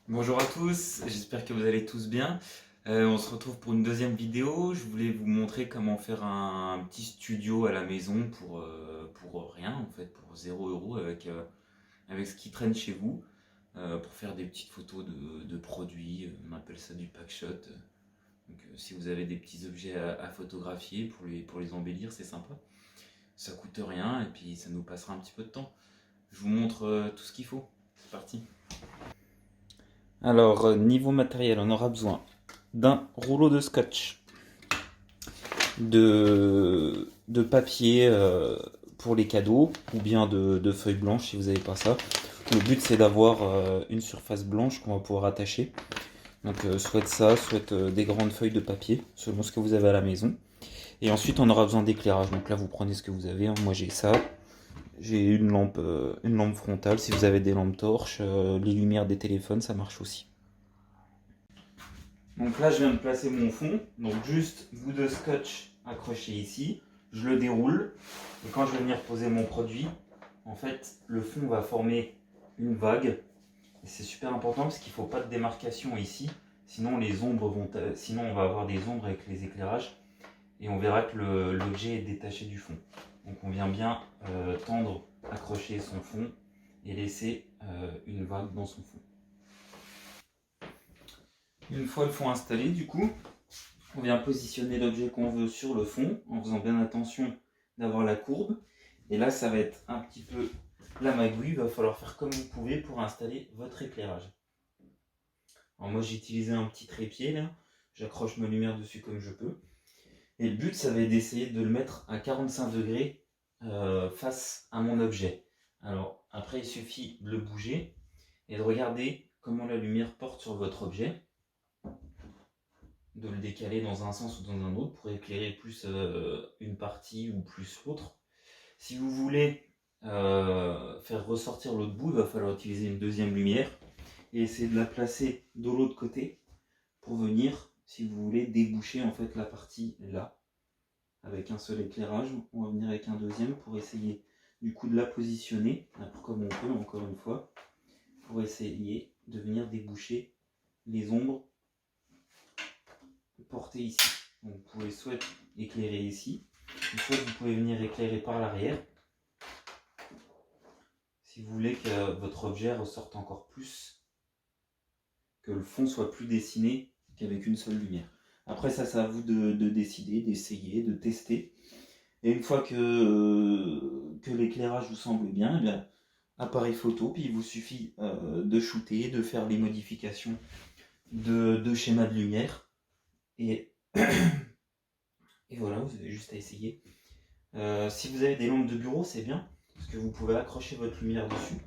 Bonjour à tous, j'espère que vous allez tous bien. On se retrouve pour une deuxième vidéo. Je voulais vous montrer comment faire un petit studio à la maison pour rien en fait, pour 0 € avec ce qui traîne chez vous, pour faire des petites photos de produits. On appelle ça du packshot. Donc, si vous avez des petits objets à photographier pour les embellir, c'est sympa. Ça coûte rien et puis ça nous passera un petit peu de temps. Je vous montre tout ce qu'il faut. C'est parti. Alors, niveau matériel, on aura besoin d'un rouleau de scotch, de papier pour les cadeaux, ou bien de feuilles blanches si vous n'avez pas ça. Le but c'est d'avoir une surface blanche qu'on va pouvoir attacher. Donc soit ça, soit des grandes feuilles de papier, selon ce que vous avez à la maison. Et ensuite on aura besoin d'éclairage. Donc là vous prenez ce que vous avez, hein. Moi j'ai ça. J'ai une lampe frontale. Si vous avez des lampes torches, les lumières des téléphones, ça marche aussi. Donc là, je viens de placer mon fond. Donc juste bout de scotch accroché ici. Je le déroule. Et quand je vais venir poser mon produit, en fait, le fond va former une vague. Et c'est super important parce qu'il ne faut pas de démarcation ici. Sinon, sinon, on va avoir des ombres avec les éclairages. Et on verra que l'objet est détaché du fond. Donc on vient bien tendre, accrocher son fond et laisser une vague dans son fond. Une fois le fond installé, du coup, on vient positionner l'objet qu'on veut sur le fond en faisant bien attention d'avoir la courbe. Et là, ça va être un petit peu la magouille. Il va falloir faire comme vous pouvez pour installer votre éclairage. Alors moi, j'ai utilisé un petit trépied là. J'accroche ma lumière dessus comme je peux. Et le but, ça va être d'essayer de le mettre à 45 degrés face à mon objet. Alors après, il suffit de le bouger et de regarder comment la lumière porte sur votre objet, de le décaler dans un sens ou dans un autre pour éclairer plus une partie ou plus l'autre. Si vous voulez faire ressortir l'autre bout, il va falloir utiliser une deuxième lumière et essayer de la placer de l'autre côté pour venir, si vous voulez, déboucher en fait la partie là. Avec un seul éclairage, on va venir avec un deuxième pour essayer du coup de la positionner, comme on peut encore une fois, pour essayer de venir déboucher les ombres portées ici. Donc vous pouvez soit éclairer ici, soit vous pouvez venir éclairer par l'arrière, si vous voulez que votre objet ressorte encore plus, que le fond soit plus dessiné qu'avec une seule lumière. Après ça, c'est à vous de décider, d'essayer, de tester. Et une fois que l'éclairage vous semble bien, eh bien, appareil photo, puis il vous suffit de shooter, de faire les modifications de schéma de lumière. Et, et voilà, vous avez juste à essayer. Si vous avez des lampes de bureau, c'est bien, parce que vous pouvez accrocher votre lumière dessus.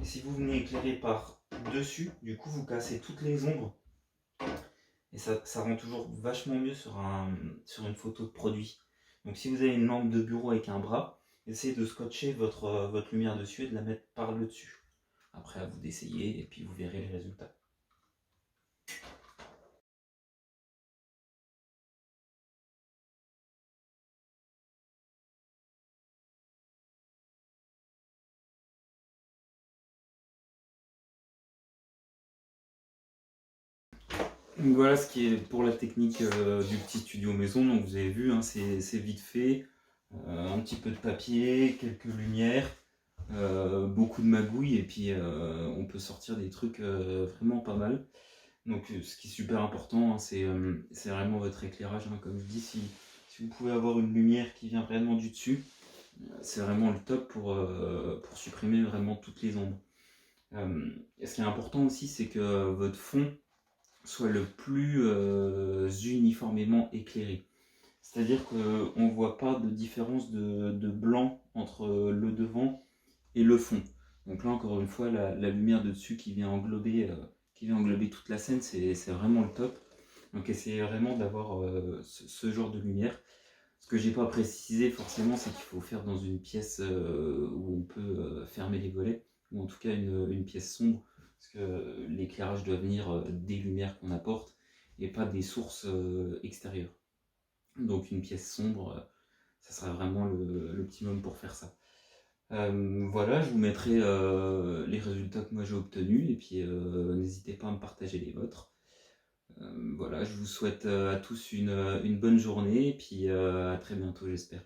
Et si vous venez éclairer par dessus, du coup vous cassez toutes les ombres. Et ça rend toujours vachement mieux sur une photo de produit. Donc si vous avez une lampe de bureau avec un bras, essayez de scotcher votre lumière dessus et de la mettre par le dessus. Après à vous d'essayer et puis vous verrez les résultats. Donc voilà ce qui est pour la technique du petit studio maison. Donc vous avez vu, hein, c'est vite fait. Un petit peu de papier, quelques lumières, beaucoup de magouilles et puis on peut sortir des trucs vraiment pas mal. Donc ce qui est super important, hein, c'est vraiment votre éclairage, hein. Comme je dis, si vous pouvez avoir une lumière qui vient réellement du dessus, c'est vraiment le top pour supprimer vraiment toutes les ombres. Ce qui est important aussi, c'est que votre fond soit le plus uniformément éclairé. C'est-à-dire qu'on ne voit pas de différence de blanc entre le devant et le fond. Donc là, encore une fois, la lumière de dessus qui vient englober toute la scène, c'est vraiment le top. Donc essayez vraiment d'avoir ce genre de lumière. Ce que j'ai pas précisé forcément, c'est qu'il faut faire dans une pièce où on peut fermer les volets, ou en tout cas une pièce sombre, parce que l'éclairage doit venir des lumières qu'on apporte et pas des sources extérieures. Donc une pièce sombre, ça sera vraiment l'optimum pour faire ça. Voilà, je vous mettrai les résultats que moi j'ai obtenus et puis n'hésitez pas à me partager les vôtres. Voilà, je vous souhaite à tous une bonne journée et puis à très bientôt, j'espère.